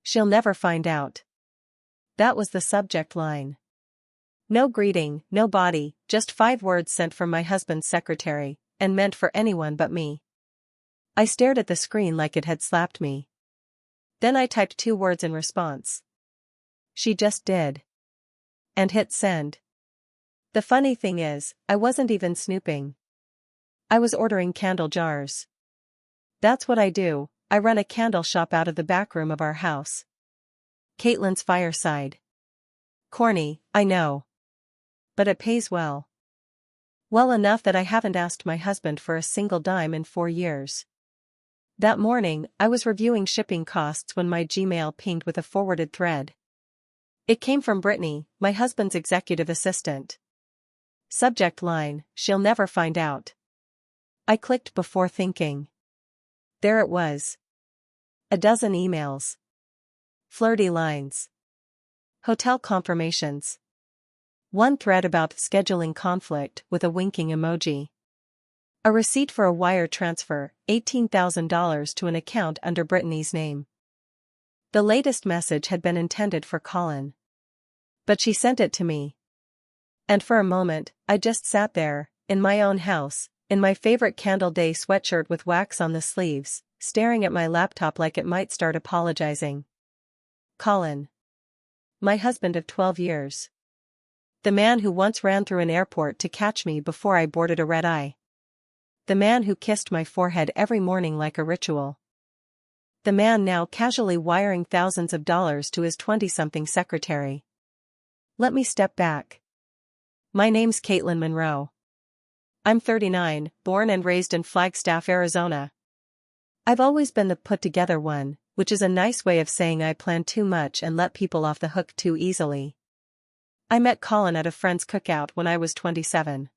she'll never find out. That was the subject line. No greeting, no body, just 5 words sent from my husband's secretary, and meant for anyone but me. I stared at the screen like it had slapped me. Then I typed 2 words in response. She just did. And hit send. The funny thing is, I wasn't even snooping. I was ordering candle jars. That's what I do, I run a candle shop out of the back room of our house. Caitlin's fireside. Corny, I know. But it pays well. Well enough that I haven't asked my husband for a single dime in 4 years. That morning, I was reviewing shipping costs when my Gmail pinged with a forwarded thread. It came from Brittany, my husband's executive assistant. Subject line, she'll never find out. I clicked before thinking. There it was. A dozen emails. Flirty lines. Hotel confirmations. One thread about scheduling conflict with a winking emoji. A receipt for a wire transfer, $18,000 to an account under Brittany's name. The latest message had been intended for Colin. But she sent it to me. And for a moment, I just sat there, in my own house, in my favorite Candle Day sweatshirt with wax on the sleeves, staring at my laptop like it might start apologizing. Colin. My husband of 12 years. The man who once ran through an airport to catch me before I boarded a red-eye. The man who kissed my forehead every morning like a ritual. The man now casually wiring thousands of dollars to his 20-something secretary. Let me step back. My name's Caitlin Monroe. I'm 39, born and raised in Flagstaff, Arizona. I've always been the put-together one, which is a nice way of saying I plan too much and let people off the hook too easily. I met Colin at a friend's cookout when I was 27.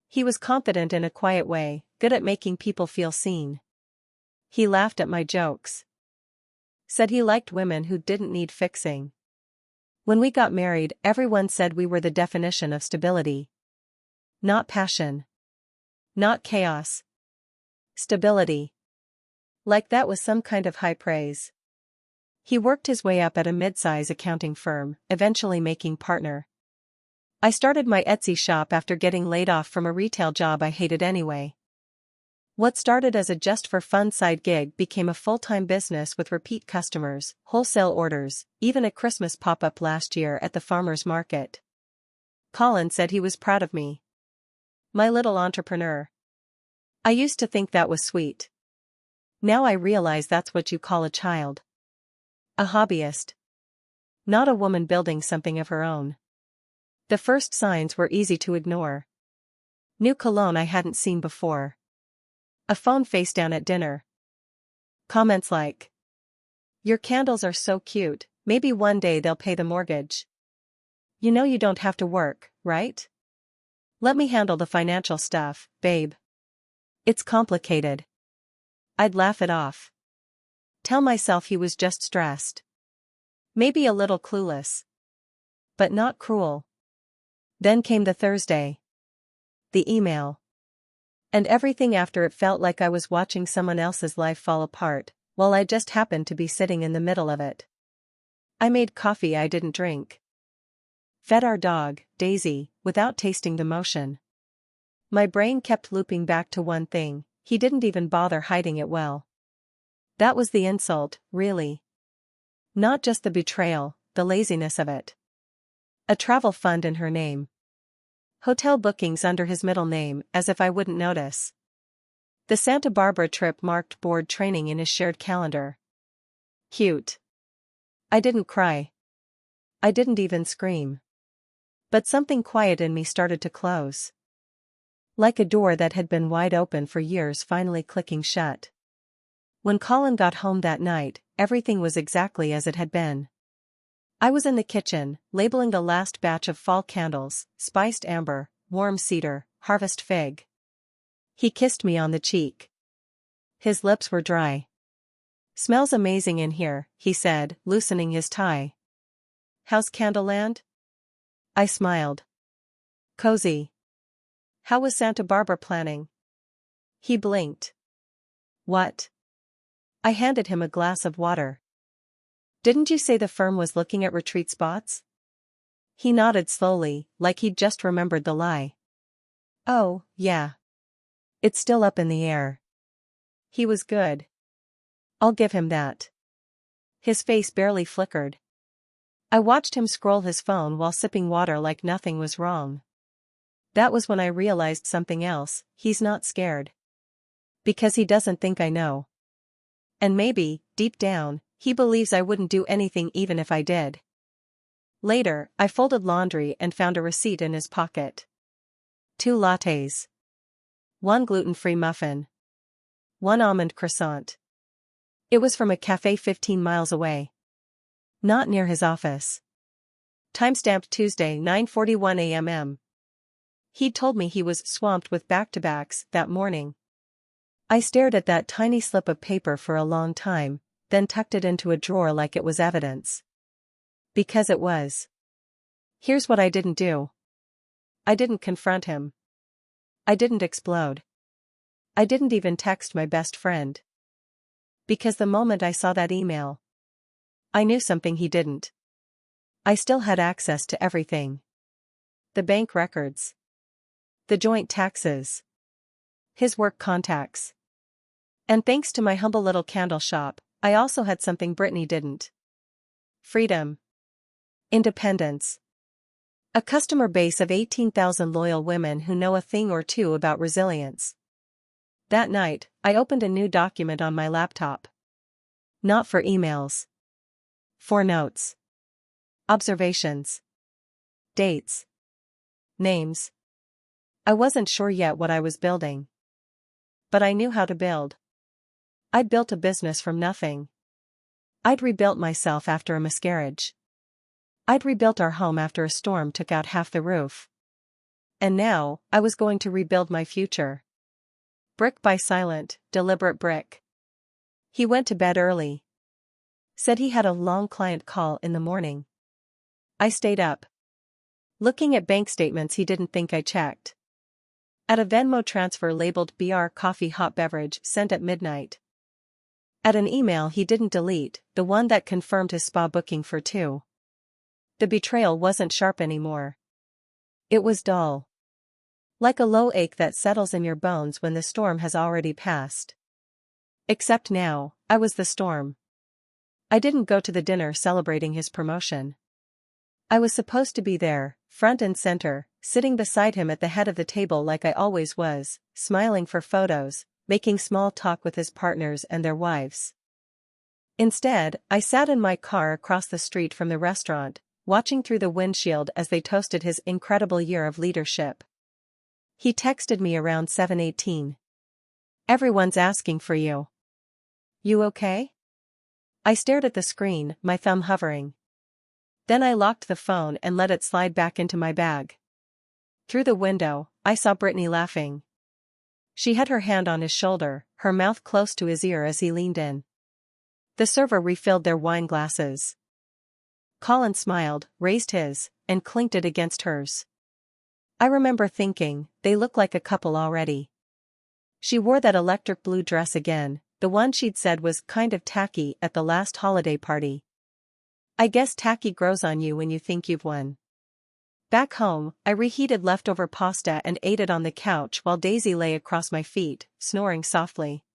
He was confident in a quiet way, good at making people feel seen. He laughed at my jokes. Said he liked women who didn't need fixing. When we got married, everyone said we were the definition of stability. Not passion. Not chaos. Stability. Like that was some kind of high praise. He worked his way up at a mid-size accounting firm, eventually making partner. I started my Etsy shop after getting laid off from a retail job I hated anyway. What started as a just-for-fun side gig became a full-time business with repeat customers, wholesale orders, even a Christmas pop-up last year at the farmer's market. Colin said he was proud of me. My little entrepreneur. I used to think that was sweet. Now I realize that's what you call a child. A hobbyist. Not a woman building something of her own. The first signs were easy to ignore. New cologne I hadn't seen before. A phone face down at dinner. Comments like, "Your candles are so cute, maybe one day they'll pay the mortgage. You know you don't have to work, right? Let me handle the financial stuff, babe. It's complicated." I'd laugh it off. Tell myself he was just stressed. Maybe a little clueless. But not cruel. Then came the Thursday. The email. And everything after it felt like I was watching someone else's life fall apart, while I just happened to be sitting in the middle of it. I made coffee I didn't drink. Fed our dog, Daisy, without tasting the motion. My brain kept looping back to one thing, he didn't even bother hiding it well. That was the insult, really. Not just the betrayal, the laziness of it. A travel fund in her name. Hotel bookings under his middle name, as if I wouldn't notice. The Santa Barbara trip marked board training in his shared calendar. Cute. I didn't cry. I didn't even scream. But something quiet in me started to close. Like a door that had been wide open for years finally clicking shut. When Colin got home that night, everything was exactly as it had been. I was in the kitchen, labeling the last batch of fall candles, spiced amber, warm cedar, harvest fig. He kissed me on the cheek. His lips were dry. "Smells amazing in here," he said, loosening his tie. "How's Candleland?" I smiled. "Cozy." "How was Santa Barbara planning?" He blinked. "What?" I handed him a glass of water. Didn't you say the firm was looking at retreat spots? He nodded slowly, like he'd just remembered the lie. Oh, yeah. It's still up in the air. He was good. I'll give him that. His face barely flickered. I watched him scroll his phone while sipping water like nothing was wrong. That was when I realized something else. He's not scared. Because he doesn't think I know. And maybe, deep down, he believes I wouldn't do anything even if I did. Later, I folded laundry and found a receipt in his pocket. 2 lattes. 1 gluten-free muffin. 1 almond croissant. It was from a cafe 15 miles away. Not near his office. Timestamped Tuesday 9:41 a.m. He'd told me he was swamped with back-to-backs that morning. I stared at that tiny slip of paper for a long time, then tucked it into a drawer like it was evidence. Because it was. Here's what I didn't do. I didn't confront him. I didn't explode. I didn't even text my best friend. Because the moment I saw that email, I knew something he didn't. I still had access to everything. The bank records. The joint taxes. His work contacts. And thanks to my humble little candle shop, I also had something Brittany didn't. Freedom. Independence. A customer base of 18,000 loyal women who know a thing or two about resilience. That night, I opened a new document on my laptop. Not for emails. For notes. Observations. Dates. Names. I wasn't sure yet what I was building. But I knew how to build. I'd built a business from nothing. I'd rebuilt myself after a miscarriage. I'd rebuilt our home after a storm took out half the roof. And now, I was going to rebuild my future. Brick by silent, deliberate brick. He went to bed early. Said he had a long client call in the morning. I stayed up. Looking at bank statements he didn't think I checked. At a Venmo transfer labeled BR coffee hot beverage sent at midnight. At an email he didn't delete, the one that confirmed his spa booking for 2. The betrayal wasn't sharp anymore. It was dull. Like a low ache that settles in your bones when the storm has already passed. Except now, I was the storm. I didn't go to the dinner celebrating his promotion. I was supposed to be there, front and center, sitting beside him at the head of the table like I always was, smiling for photos, making small talk with his partners and their wives. Instead, I sat in my car across the street from the restaurant, watching through the windshield as they toasted his incredible year of leadership. He texted me around 7:18. Everyone's asking for you. You okay? I stared at the screen, my thumb hovering. Then I locked the phone and let it slide back into my bag. Through the window, I saw Brittany laughing. She had her hand on his shoulder, her mouth close to his ear as he leaned in. The server refilled their wine glasses. Colin smiled, raised his, and clinked it against hers. I remember thinking, they look like a couple already. She wore that electric blue dress again, the one she'd said was kind of tacky at the last holiday party. I guess tacky grows on you when you think you've won. Back home, I reheated leftover pasta and ate it on the couch while Daisy lay across my feet, snoring softly.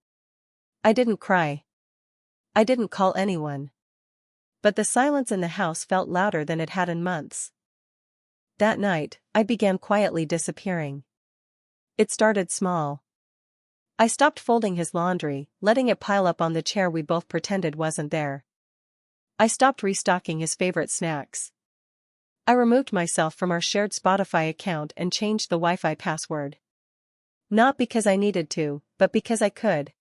I didn't cry. I didn't call anyone. But the silence in the house felt louder than it had in months. That night, I began quietly disappearing. It started small. I stopped folding his laundry, letting it pile up on the chair we both pretended wasn't there. I stopped restocking his favorite snacks. I removed myself from our shared Spotify account and changed the Wi-Fi password. Not because I needed to, but because I could.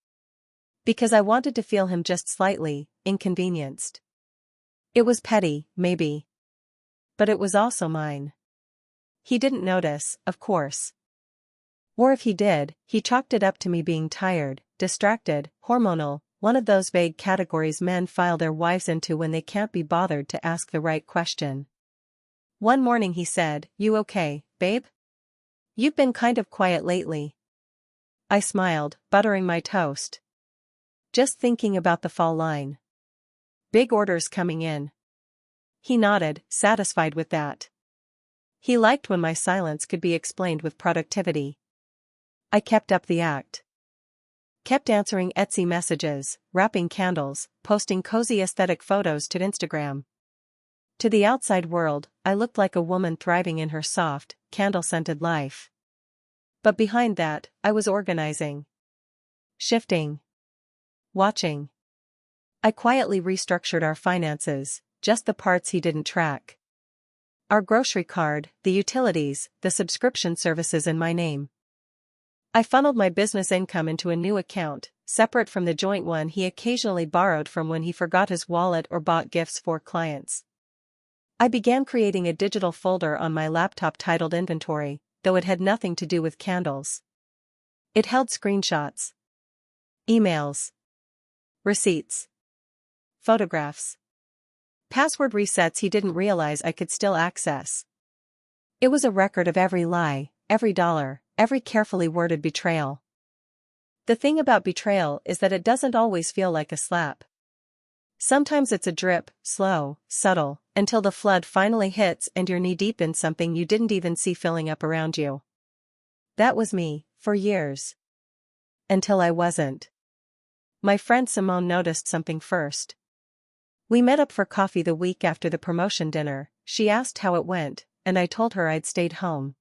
Because I wanted to feel him just slightly inconvenienced. It was petty, maybe. But it was also mine. He didn't notice, of course. Or if he did, he chalked it up to me being tired, distracted, hormonal, one of those vague categories men file their wives into when they can't be bothered to ask the right question. One morning he said, "You okay, babe? You've been kind of quiet lately." I smiled, buttering my toast. Just thinking about the fall line. Big orders coming in. He nodded, satisfied with that. He liked when my silence could be explained with productivity. I kept up the act. Kept answering Etsy messages, wrapping candles, posting cozy aesthetic photos to Instagram. To the outside world, I looked like a woman thriving in her soft, candle-scented life. But behind that, I was organizing. Shifting. Watching. I quietly restructured our finances, just the parts he didn't track. Our grocery card, the utilities, the subscription services in my name. I funneled my business income into a new account, separate from the joint one he occasionally borrowed from when he forgot his wallet or bought gifts for clients. I began creating a digital folder on my laptop titled Inventory, though it had nothing to do with candles. It held screenshots, emails, receipts, photographs, password resets he didn't realize I could still access. It was a record of every lie, every dollar, every carefully worded betrayal. The thing about betrayal is that it doesn't always feel like a slap. Sometimes it's a drip, slow, subtle, until the flood finally hits and you're knee-deep in something you didn't even see filling up around you. That was me, for years. Until I wasn't. My friend Simone noticed something first. We met up for coffee the week after the promotion dinner. She asked how it went, and I told her I'd stayed home.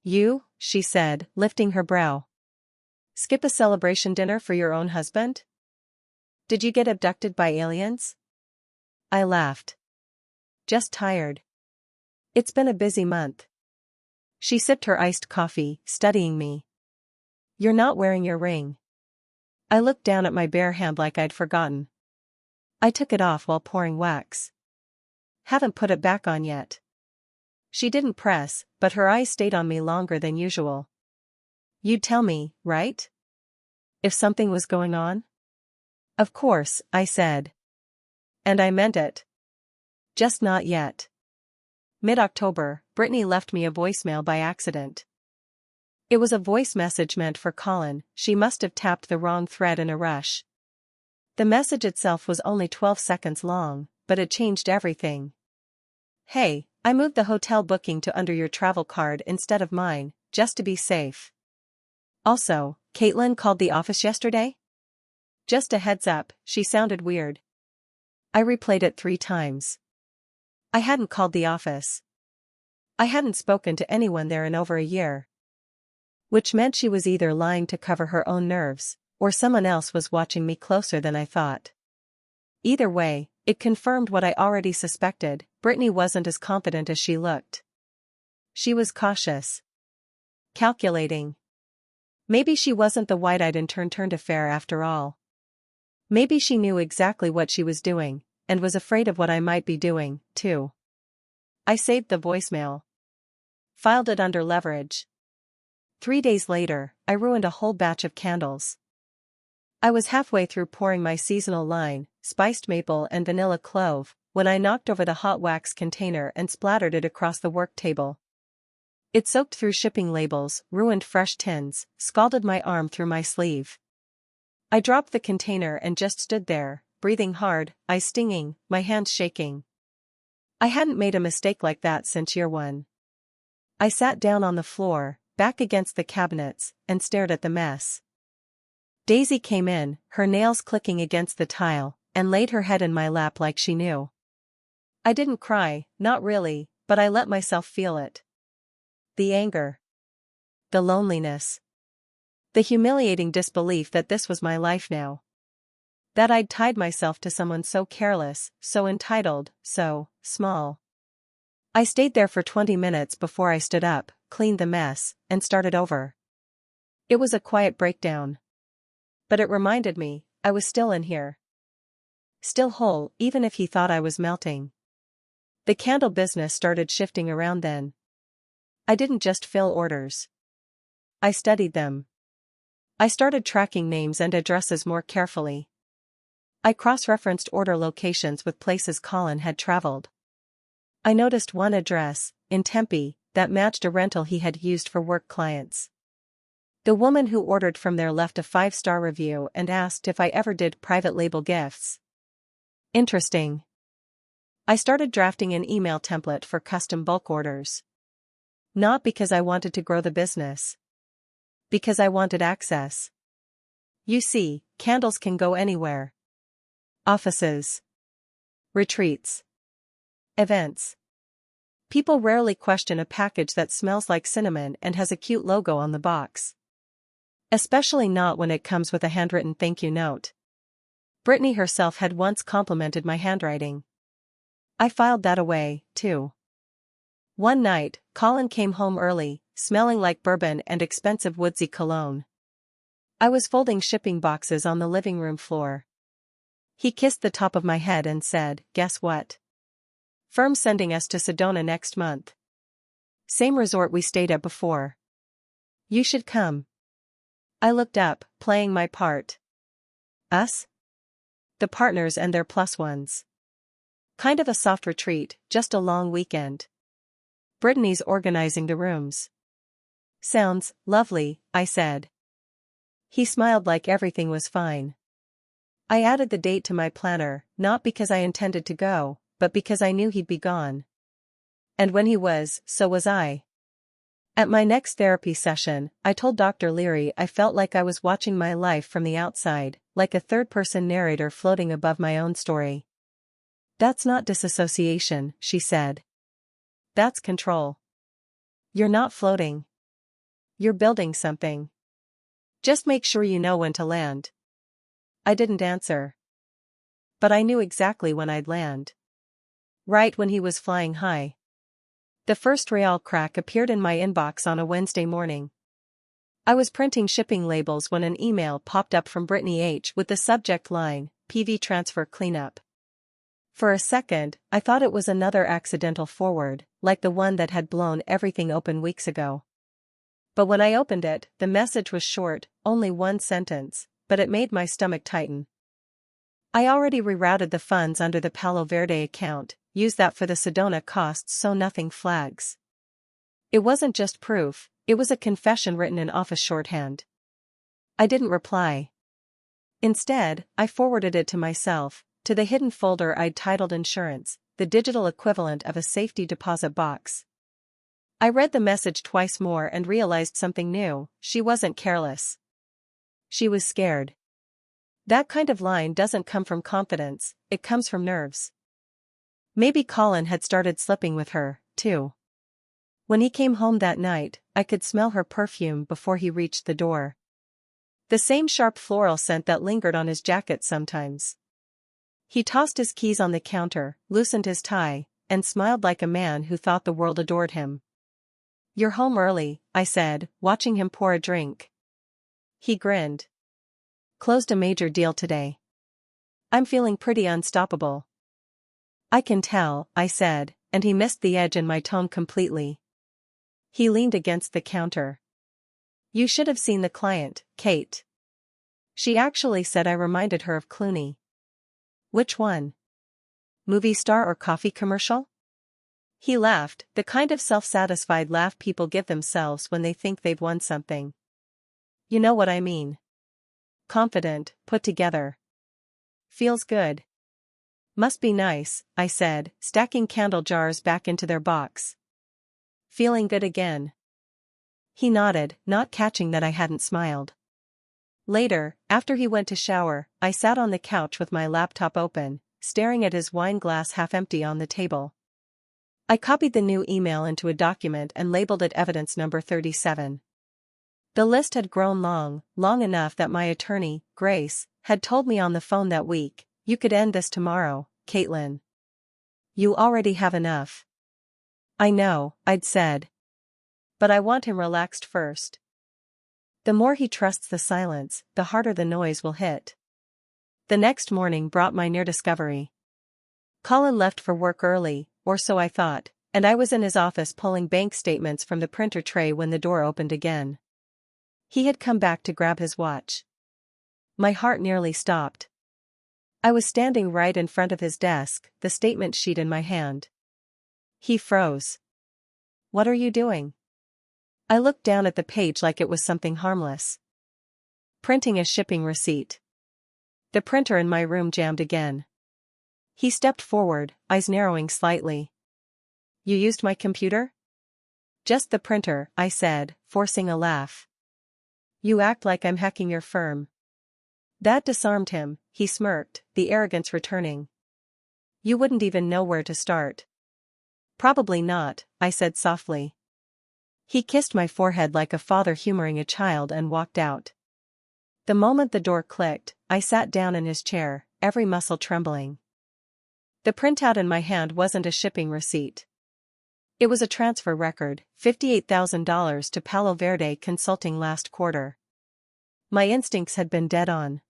You, she said, lifting her brow. Skip a celebration dinner for your own husband? Did you get abducted by aliens? I laughed. Just tired. It's been a busy month. She sipped her iced coffee, studying me. You're not wearing your ring. I looked down at my bare hand like I'd forgotten. I took it off while pouring wax. Haven't put it back on yet. She didn't press, but her eyes stayed on me longer than usual. You'd tell me, right? If something was going on? Of course, I said. And I meant it. Just not yet. Mid-October, Brittany left me a voicemail by accident. It was a voice message meant for Colin. She must have tapped the wrong thread in a rush. The message itself was only 12 seconds long, but it changed everything. Hey, I moved the hotel booking to under your travel card instead of mine, just to be safe. Also, Caitlin called the office yesterday? Just a heads up, she sounded weird. I replayed it 3 times. I hadn't called the office. I hadn't spoken to anyone there in over a year. Which meant she was either lying to cover her own nerves, or someone else was watching me closer than I thought. Either way, it confirmed what I already suspected. Brittany wasn't as confident as she looked. She was cautious. Calculating. Maybe she wasn't the wide-eyed and turned affair after all. Maybe she knew exactly what she was doing, and was afraid of what I might be doing, too. I saved the voicemail. Filed it under leverage. 3 days later, I ruined a whole batch of candles. I was halfway through pouring my seasonal line, spiced maple and vanilla clove, when I knocked over the hot wax container and splattered it across the work table. It soaked through shipping labels, ruined fresh tins, scalded my arm through my sleeve. I dropped the container and just stood there, breathing hard, eyes stinging, my hands shaking. I hadn't made a mistake like that since year 1. I sat down on the floor, back against the cabinets, and stared at the mess. Daisy came in, her nails clicking against the tile, and laid her head in my lap like she knew. I didn't cry, not really, but I let myself feel it. The anger. The loneliness. The humiliating disbelief that this was my life now. That I'd tied myself to someone so careless, so entitled, so small. I stayed there for 20 minutes before I stood up, cleaned the mess, and started over. It was a quiet breakdown. But it reminded me, I was still in here. Still whole, even if he thought I was melting. The candle business started shifting around then. I didn't just fill orders. I studied them. I started tracking names and addresses more carefully. I cross-referenced order locations with places Colin had traveled. I noticed one address, in Tempe, that matched a rental he had used for work clients. The woman who ordered from there left a 5-star review and asked if I ever did private label gifts. Interesting. I started drafting an email template for custom bulk orders. Not because I wanted to grow the business. Because I wanted access. You see, candles can go anywhere. Offices. Retreats. Events. People rarely question a package that smells like cinnamon and has a cute logo on the box. Especially not when it comes with a handwritten thank you note. Brittany herself had once complimented my handwriting. I filed that away, too. One night, Colin came home early, smelling like bourbon and expensive woodsy cologne. I was folding shipping boxes on the living room floor. He kissed the top of my head and said, "Guess what? Firm's sending us to Sedona next month. Same resort we stayed at before. You should come." I looked up, playing my part. Us? The partners and their plus ones. Kind of a soft retreat, just a long weekend. Brittany's organizing the rooms. Sounds lovely, I said. He smiled like everything was fine. I added the date to my planner, not because I intended to go, but because I knew he'd be gone. And when he was, so was I. At my next therapy session, I told Dr. Leary I felt like I was watching my life from the outside, like a third-person narrator floating above my own story. "That's not disassociation," she said. "That's control. You're not floating. You're building something. Just make sure you know when to land." I didn't answer. But I knew exactly when I'd land. Right when he was flying high. The first real crack appeared in my inbox on a Wednesday morning. I was printing shipping labels when an email popped up from Brittany H. with the subject line, "PV Transfer Cleanup." For a second, I thought it was another accidental forward, like the one that had blown everything open weeks ago. But when I opened it, the message was short, only one sentence, but it made my stomach tighten. I already rerouted the funds under the Palo Verde account, used that for the Sedona costs so nothing flags. It wasn't just proof, it was a confession written in office shorthand. I didn't reply. Instead, I forwarded it to myself, to the hidden folder I'd titled Insurance, the digital equivalent of a safety deposit box. I read the message twice more and realized something new: she wasn't careless. She was scared. That kind of line doesn't come from confidence, it comes from nerves. Maybe Colin had started slipping with her, too. When he came home that night, I could smell her perfume before he reached the door. The same sharp floral scent that lingered on his jacket sometimes. He tossed his keys on the counter, loosened his tie, and smiled like a man who thought the world adored him. "You're home early," I said, watching him pour a drink. He grinned. "Closed a major deal today. I'm feeling pretty unstoppable." "I can tell," I said, and he missed the edge in my tone completely. He leaned against the counter. "You should have seen the client, Kate. She actually said I reminded her of Clooney." "Which one? Movie star or coffee commercial?" He laughed, the kind of self-satisfied laugh people give themselves when they think they've won something. "You know what I mean. Confident, put together. Feels good." "Must be nice," I said, stacking candle jars back into their box. "Feeling good again." He nodded, not catching that I hadn't smiled. Later, after he went to shower, I sat on the couch with my laptop open, staring at his wine glass half empty on the table. I copied the new email into a document and labeled it evidence number 37. The list had grown long enough that my attorney, Grace, had told me on the phone that week, "You could end this tomorrow, Caitlin. You already have enough." "I know," I'd said. "But I want him relaxed first. The more he trusts the silence, the harder the noise will hit." The next morning brought my near discovery. Colin left for work early, or so I thought, and I was in his office pulling bank statements from the printer tray when the door opened again. He had come back to grab his watch. My heart nearly stopped. I was standing right in front of his desk, the statement sheet in my hand. He froze. "What are you doing?" I looked down at the page like it was something harmless. "Printing a shipping receipt." The printer in my room jammed again. He stepped forward, eyes narrowing slightly. You used my computer? Just the printer, I said, forcing a laugh. You act like I'm hacking your firm. That disarmed him, he smirked, the arrogance returning. You wouldn't even know where to start. Probably not, I said softly. He kissed my forehead like a father humoring a child and walked out. The moment the door clicked, I sat down in his chair, every muscle trembling. The printout in my hand wasn't a shipping receipt. It was a transfer record, $58,000 to Palo Verde Consulting last quarter. My instincts had been dead on.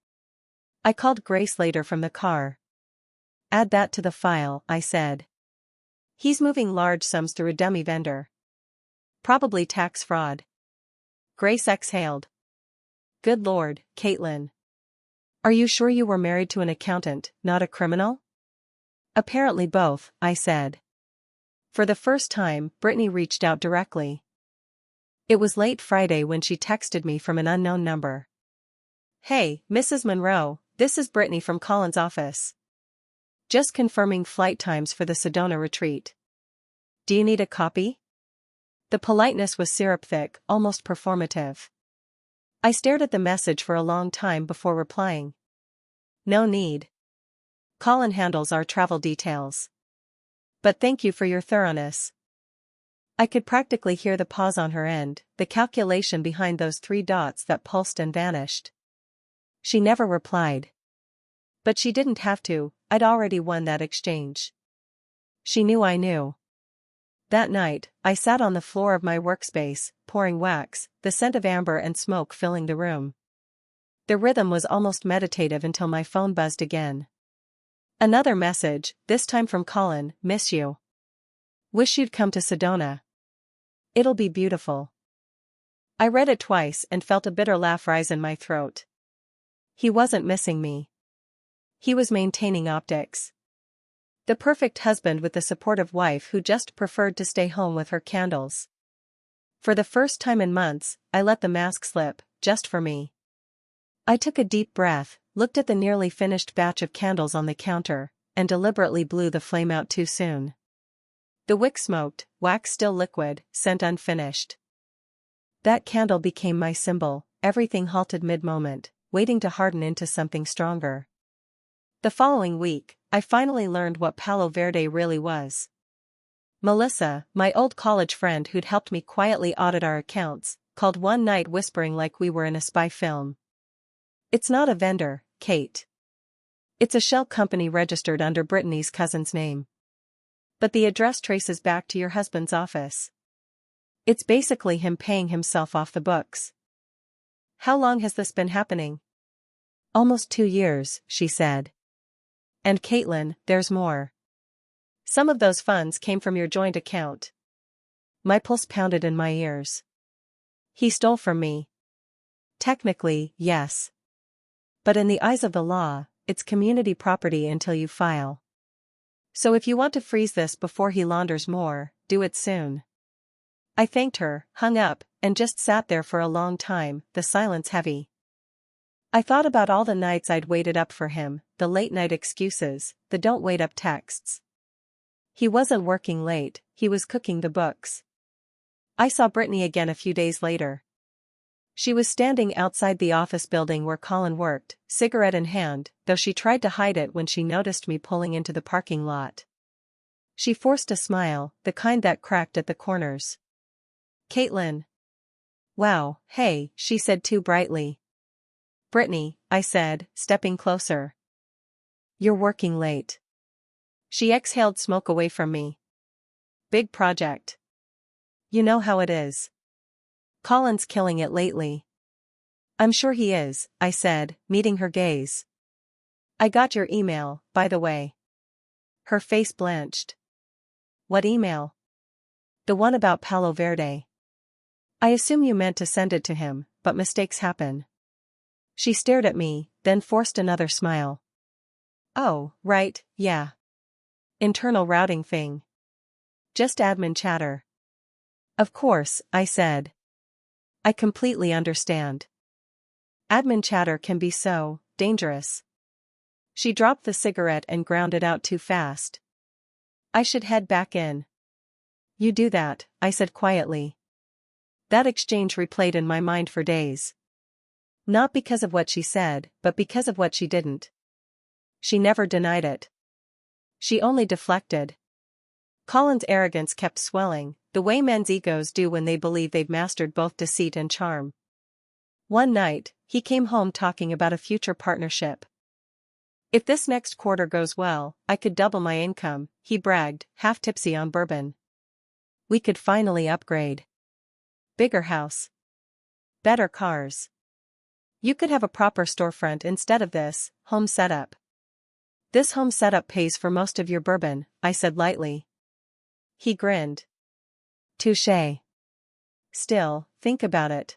I called Grace later from the car. Add that to the file, I said. He's moving large sums through a dummy vendor. Probably tax fraud. Grace exhaled. Good Lord, Caitlin. Are you sure you were married to an accountant, not a criminal? Apparently both, I said. For the first time, Brittany reached out directly. It was late Friday when she texted me from an unknown number. Hey, Mrs. Monroe, this is Brittany from Colin's office. Just confirming flight times for the Sedona retreat. Do you need a copy? The politeness was syrup-thick, almost performative. I stared at the message for a long time before replying. No need. Colin handles our travel details. But thank you for your thoroughness. I could practically hear the pause on her end, the calculation behind those 3 dots that pulsed and vanished. She never replied. But she didn't have to, I'd already won that exchange. She knew I knew. That night, I sat on the floor of my workspace, pouring wax, the scent of amber and smoke filling the room. The rhythm was almost meditative until my phone buzzed again. Another message, this time from Colin, miss you. Wish you'd come to Sedona. It'll be beautiful. I read it twice and felt a bitter laugh rise in my throat. He wasn't missing me. He was maintaining optics. The perfect husband with the supportive wife who just preferred to stay home with her candles. For the first time in months, I let the mask slip, just for me. I took a deep breath, looked at the nearly finished batch of candles on the counter, and deliberately blew the flame out too soon. The wick smoked, wax still liquid, scent unfinished. That candle became my symbol, everything halted mid-moment, waiting to harden into something stronger. The following week, I finally learned what Palo Verde really was. Melissa, my old college friend who'd helped me quietly audit our accounts, called one night whispering like we were in a spy film. It's not a vendor, Kate. It's a shell company registered under Brittany's cousin's name. But the address traces back to your husband's office. It's basically him paying himself off the books. How long has this been happening? Almost 2 years, she said. And Caitlin, there's more. Some of those funds came from your joint account. My pulse pounded in my ears. He stole from me. Technically, yes. But in the eyes of the law, it's community property until you file. So if you want to freeze this before he launders more, do it soon. I thanked her, hung up, and just sat there for a long time, the silence heavy. I thought about all the nights I'd waited up for him, the late-night excuses, the don't wait up texts. He wasn't working late, he was cooking the books. I saw Brittany again a few days later. She was standing outside the office building where Colin worked, cigarette in hand, though she tried to hide it when she noticed me pulling into the parking lot. She forced a smile, the kind that cracked at the corners. Caitlin. Wow, hey, she said too brightly. Brittany, I said, stepping closer. You're working late. She exhaled smoke away from me. Big project. You know how it is. Colin's killing it lately. I'm sure he is, I said, meeting her gaze. I got your email, by the way. Her face blanched. What email? The one about Palo Verde. I assume you meant to send it to him, but mistakes happen. She stared at me, then forced another smile. Oh, right, yeah. Internal routing thing. Just admin chatter. Of course, I said. I completely understand. Admin chatter can be so dangerous. She dropped the cigarette and ground it out too fast. I should head back in. You do that, I said quietly. That exchange replayed in my mind for days. Not because of what she said, but because of what she didn't. She never denied it. She only deflected. Colin's arrogance kept swelling, the way men's egos do when they believe they've mastered both deceit and charm. One night, he came home talking about a future partnership. If this next quarter goes well, I could double my income, he bragged, half tipsy on bourbon. We could finally upgrade. Bigger house. Better cars. You could have a proper storefront instead of this home setup. This home setup pays for most of your bourbon, I said lightly. He grinned. Touché. Still, think about it.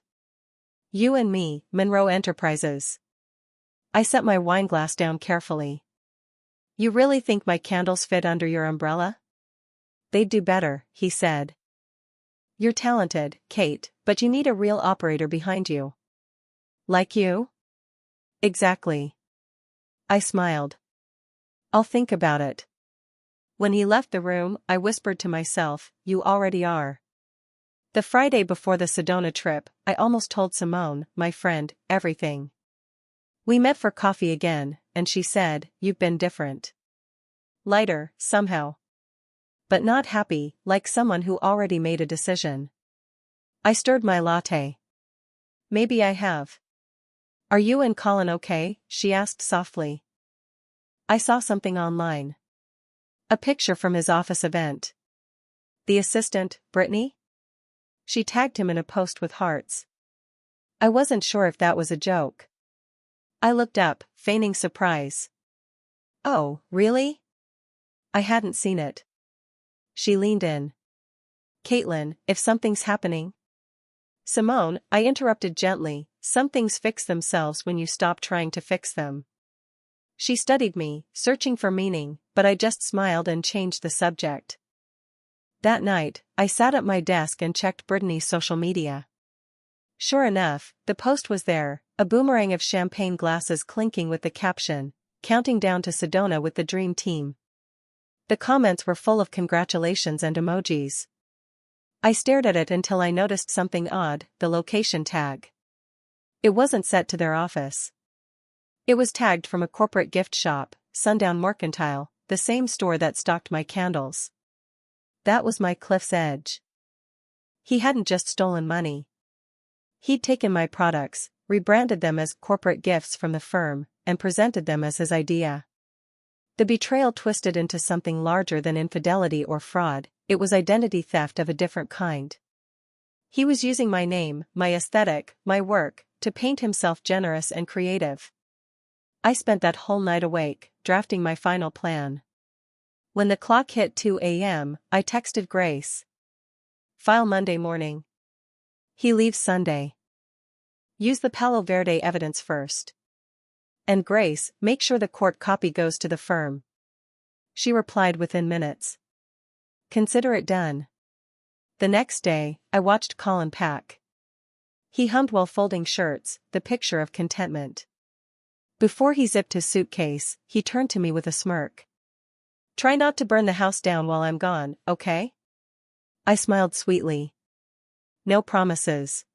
You and me, Monroe Enterprises. I set my wineglass down carefully. You really think my candles fit under your umbrella? They'd do better, he said. You're talented, Kate, but you need a real operator behind you. Like you? Exactly. I smiled. I'll think about it. When he left the room, I whispered to myself, you already are. The Friday before the Sedona trip, I almost told Simone, my friend, everything. We met for coffee again, and she said, you've been different. Lighter, somehow. But not happy, like someone who already made a decision. I stirred my latte. Maybe I have. Are you and Colin okay? She asked softly. I saw something online. A picture from his office event. The assistant, Brittany? She tagged him in a post with hearts. I wasn't sure if that was a joke. I looked up, feigning surprise. Oh, really? I hadn't seen it. She leaned in. Caitlin, if something's happening. Simone, I interrupted gently, some things fix themselves when you stop trying to fix them. She studied me, searching for meaning, but I just smiled and changed the subject. That night, I sat at my desk and checked Brittany's social media. Sure enough, the post was there, a boomerang of champagne glasses clinking with the caption, counting down to Sedona with the dream team. The comments were full of congratulations and emojis. I stared at it until I noticed something odd, the location tag. It wasn't set to their office. It was tagged from a corporate gift shop, Sundown Mercantile, the same store that stocked my candles. That was my cliff's edge. He hadn't just stolen money. He'd taken my products, rebranded them as corporate gifts from the firm, and presented them as his idea. The betrayal twisted into something larger than infidelity or fraud, it was identity theft of a different kind. He was using my name, my aesthetic, my work, to paint himself generous and creative. I spent that whole night awake, drafting my final plan. When the clock hit 2 a.m., I texted Grace. File Monday morning. He leaves Sunday. Use the Palo Verde evidence first. And Grace, make sure the court copy goes to the firm. She replied within minutes. Consider it done. The next day, I watched Colin pack. He hummed while folding shirts, the picture of contentment. Before he zipped his suitcase, he turned to me with a smirk. Try not to burn the house down while I'm gone, okay? I smiled sweetly. No promises.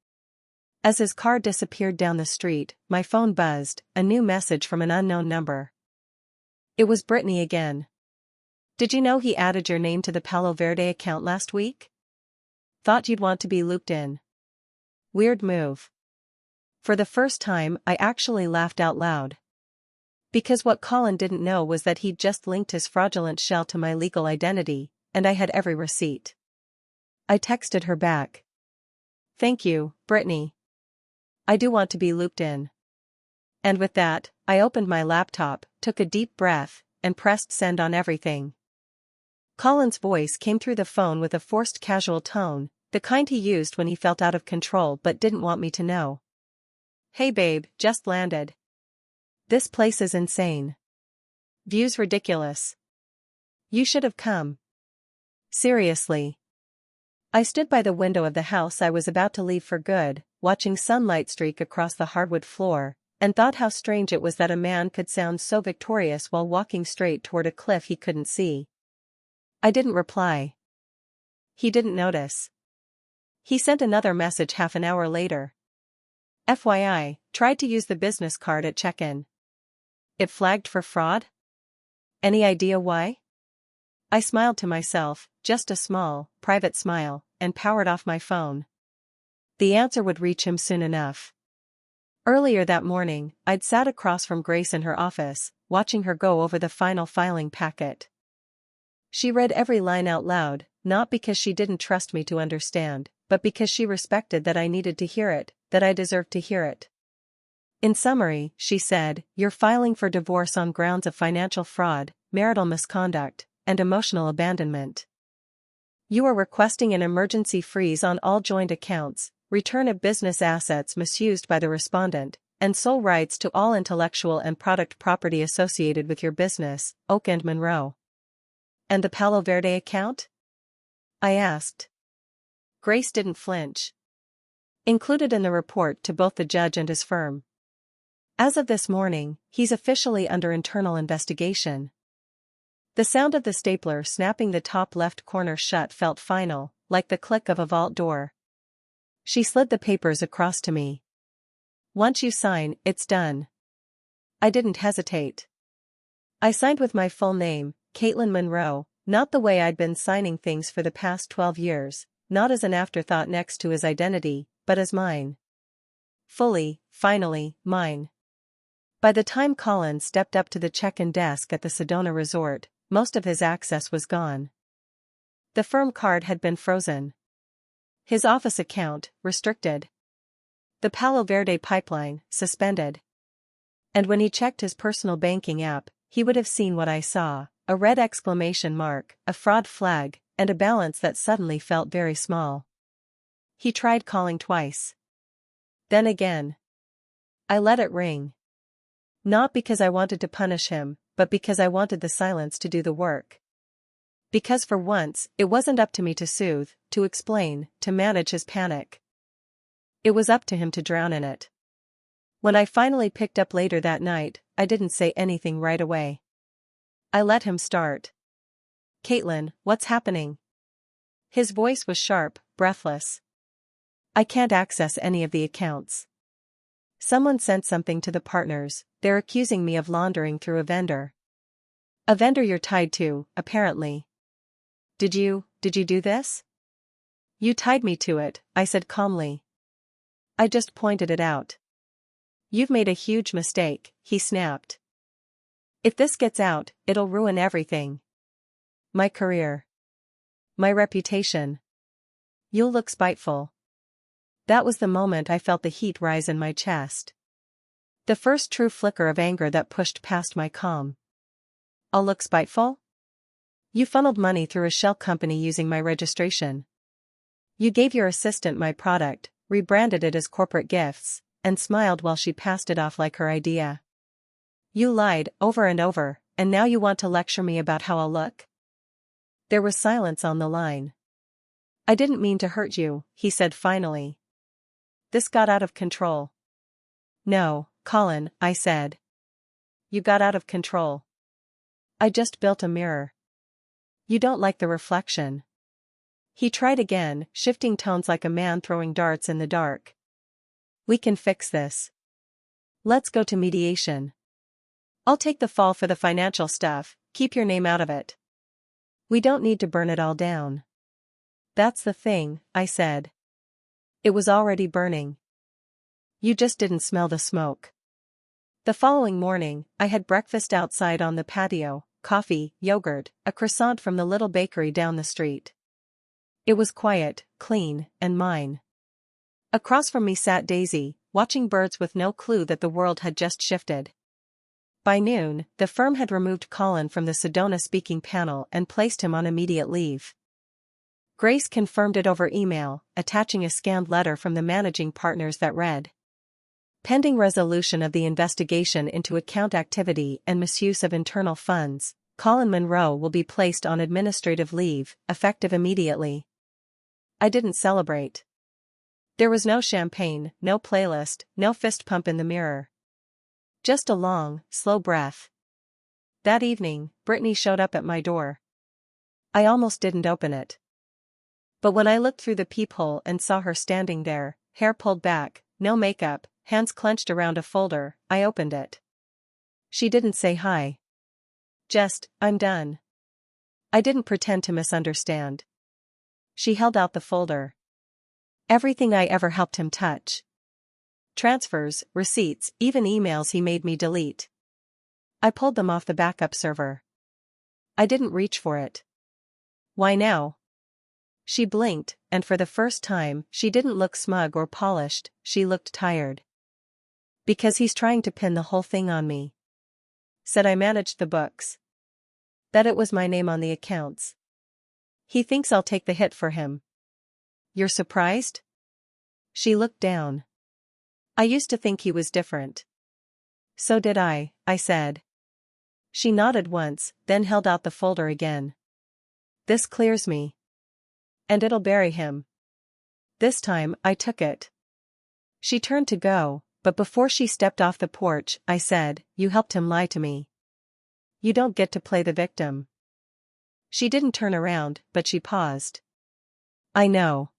As his car disappeared down the street, my phone buzzed, a new message from an unknown number. It was Brittany again. Did you know he added your name to the Palo Verde account last week? Thought you'd want to be looped in. Weird move. For the first time, I actually laughed out loud. Because what Colin didn't know was that he'd just linked his fraudulent shell to my legal identity, and I had every receipt. I texted her back. Thank you, Brittany. I do want to be looped in. And with that, I opened my laptop, took a deep breath, and pressed send on everything. Colin's voice came through the phone with a forced casual tone, the kind he used when he felt out of control but didn't want me to know. Hey babe, just landed. This place is insane. View's ridiculous. You should have come. Seriously. I stood by the window of the house I was about to leave for good, watching sunlight streak across the hardwood floor, and thought how strange it was that a man could sound so victorious while walking straight toward a cliff he couldn't see. I didn't reply. He didn't notice. He sent another message half an hour later. FYI, tried to use the business card at check-in. It flagged for fraud? Any idea why? I smiled to myself, just a small, private smile, and powered off my phone. The answer would reach him soon enough. Earlier that morning, I'd sat across from Grace in her office, watching her go over the final filing packet. She read every line out loud, not because she didn't trust me to understand, but because she respected that I needed to hear it, that I deserved to hear it. In summary, she said, "You're filing for divorce on grounds of financial fraud, marital misconduct, and emotional abandonment. You are requesting an emergency freeze on all joint accounts, return of business assets misused by the respondent, and sole rights to all intellectual and product property associated with your business, Oak and Monroe." And the Palo Verde account? I asked. Grace didn't flinch. Included in the report to both the judge and his firm. As of this morning, he's officially under internal investigation. The sound of the stapler snapping the top left corner shut felt final, like the click of a vault door. She slid the papers across to me. "Once you sign, it's done." I didn't hesitate. I signed with my full name, Caitlin Monroe, not the way I'd been signing things for the past 12 years, not as an afterthought next to his identity, but as mine. Fully, finally, mine. By the time Colin stepped up to the check-in desk at the Sedona resort, most of his access was gone. The firm card had been frozen. His office account, restricted. The Palo Verde pipeline, suspended. And when he checked his personal banking app, he would have seen what I saw, a red exclamation mark, a fraud flag, and a balance that suddenly felt very small. He tried calling twice. Then again. I let it ring. Not because I wanted to punish him, but because I wanted the silence to do the work. Because for once, it wasn't up to me to soothe, to explain, to manage his panic. It was up to him to drown in it. When I finally picked up later that night, I didn't say anything right away. I let him start. "Caitlin, what's happening?" His voice was sharp, breathless. "I can't access any of the accounts. Someone sent something to the partners, they're accusing me of laundering through a vendor." "A vendor you're tied to, apparently." Did you do this?" "You tied me to it," I said calmly. "I just pointed it out." "You've made a huge mistake," he snapped. "If this gets out, it'll ruin everything. My career. My reputation. You'll look spiteful." That was the moment I felt the heat rise in my chest. The first true flicker of anger that pushed past my calm. "I'll look spiteful? You funneled money through a shell company using my registration. You gave your assistant my product, rebranded it as corporate gifts, and smiled while she passed it off like her idea. You lied over and over, and now you want to lecture me about how I'll look?" There was silence on the line. "I didn't mean to hurt you," he said finally. "This got out of control." "No, Colin," I said. "You got out of control. I just built a mirror. You don't like the reflection." He tried again, shifting tones like a man throwing darts in the dark. "We can fix this. Let's go to mediation. I'll take the fall for the financial stuff, keep your name out of it. We don't need to burn it all down." "That's the thing," I said. "It was already burning. You just didn't smell the smoke." The following morning, I had breakfast outside on the patio, coffee, yogurt, a croissant from the little bakery down the street. It was quiet, clean, and mine. Across from me sat Daisy, watching birds with no clue that the world had just shifted. By noon, the firm had removed Colin from the Sedona speaking panel and placed him on immediate leave. Grace confirmed it over email, attaching a scanned letter from the managing partners that read, "Pending resolution of the investigation into account activity and misuse of internal funds, Colin Monroe will be placed on administrative leave, effective immediately." I didn't celebrate. There was no champagne, no playlist, no fist pump in the mirror. Just a long, slow breath. That evening, Brittany showed up at my door. I almost didn't open it. But when I looked through the peephole and saw her standing there, hair pulled back, no makeup, hands clenched around a folder, I opened it. She didn't say hi. Just, I'm done. I didn't pretend to misunderstand. She held out the folder. Everything I ever helped him touch. Transfers, receipts, even emails he made me delete. I pulled them off the backup server. I didn't reach for it. Why now? She blinked, and for the first time, she didn't look smug or polished, she looked tired. Because he's trying to pin the whole thing on me. Said I managed the books. That it was my name on the accounts. He thinks I'll take the hit for him. You're surprised? She looked down. I used to think he was different. So did I said. She nodded once, then held out the folder again. This clears me. And it'll bury him. This time, I took it. She turned to go, but before she stepped off the porch, I said, you helped him lie to me. You don't get to play the victim. She didn't turn around, but she paused. I know.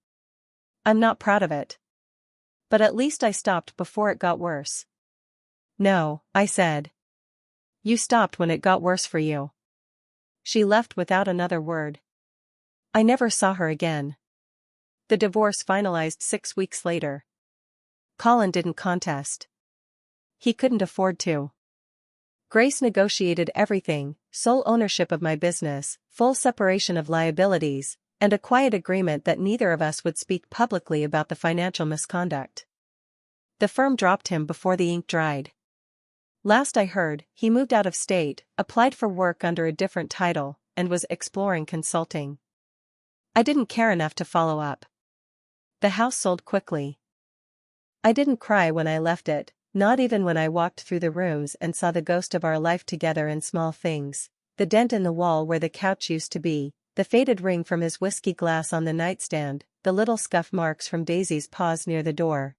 I'm not proud of it. But at least I stopped before it got worse. No, I said. You stopped when it got worse for you. She left without another word. I never saw her again. The divorce finalized 6 weeks later. Colin didn't contest. He couldn't afford to. Grace negotiated everything, sole ownership of my business, full separation of liabilities, and a quiet agreement that neither of us would speak publicly about the financial misconduct. The firm dropped him before the ink dried. Last I heard, he moved out of state, applied for work under a different title, and was exploring consulting. I didn't care enough to follow up. The house sold quickly. I didn't cry when I left it, not even when I walked through the rooms and saw the ghost of our life together in small things, the dent in the wall where the couch used to be, the faded ring from his whiskey glass on the nightstand, the little scuff marks from Daisy's paws near the door.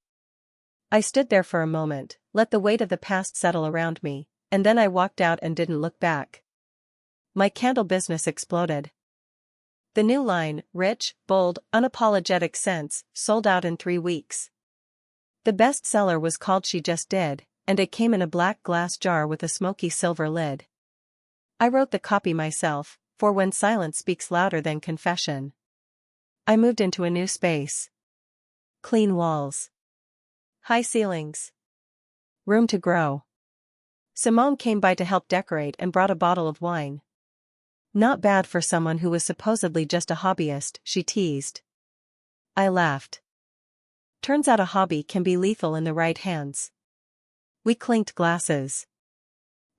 I stood there for a moment, let the weight of the past settle around me, and then I walked out and didn't look back. My candle business exploded. The new line, rich, bold, unapologetic scents, sold out in 3 weeks. The bestseller was called She Just Did, and it came in a black glass jar with a smoky silver lid. I wrote the copy myself, for when silence speaks louder than confession. I moved into a new space. Clean walls. High ceilings. Room to grow. Simone came by to help decorate and brought a bottle of wine. Not bad for someone who was supposedly just a hobbyist, she teased. I laughed. Turns out a hobby can be lethal in the right hands. We clinked glasses.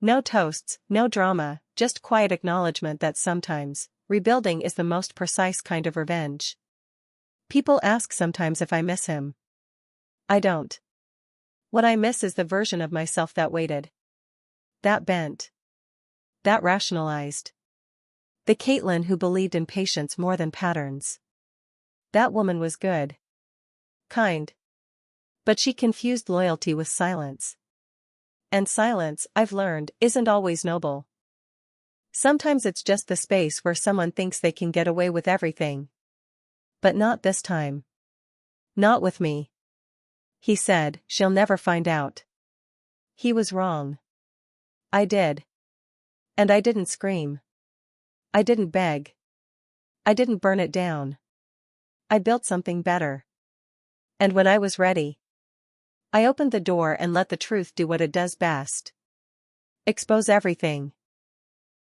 No toasts, no drama, just quiet acknowledgement that sometimes, rebuilding is the most precise kind of revenge. People ask sometimes if I miss him. I don't. What I miss is the version of myself that waited. That bent. That rationalized. The Caitlin who believed in patience more than patterns. That woman was good. Kind. But she confused loyalty with silence. And silence, I've learned, isn't always noble. Sometimes it's just the space where someone thinks they can get away with everything. But not this time. Not with me. He said, she'll never find out. He was wrong. I did. And I didn't scream. I didn't beg. I didn't burn it down. I built something better. And when I was ready, I opened the door and let the truth do what it does best. Expose everything.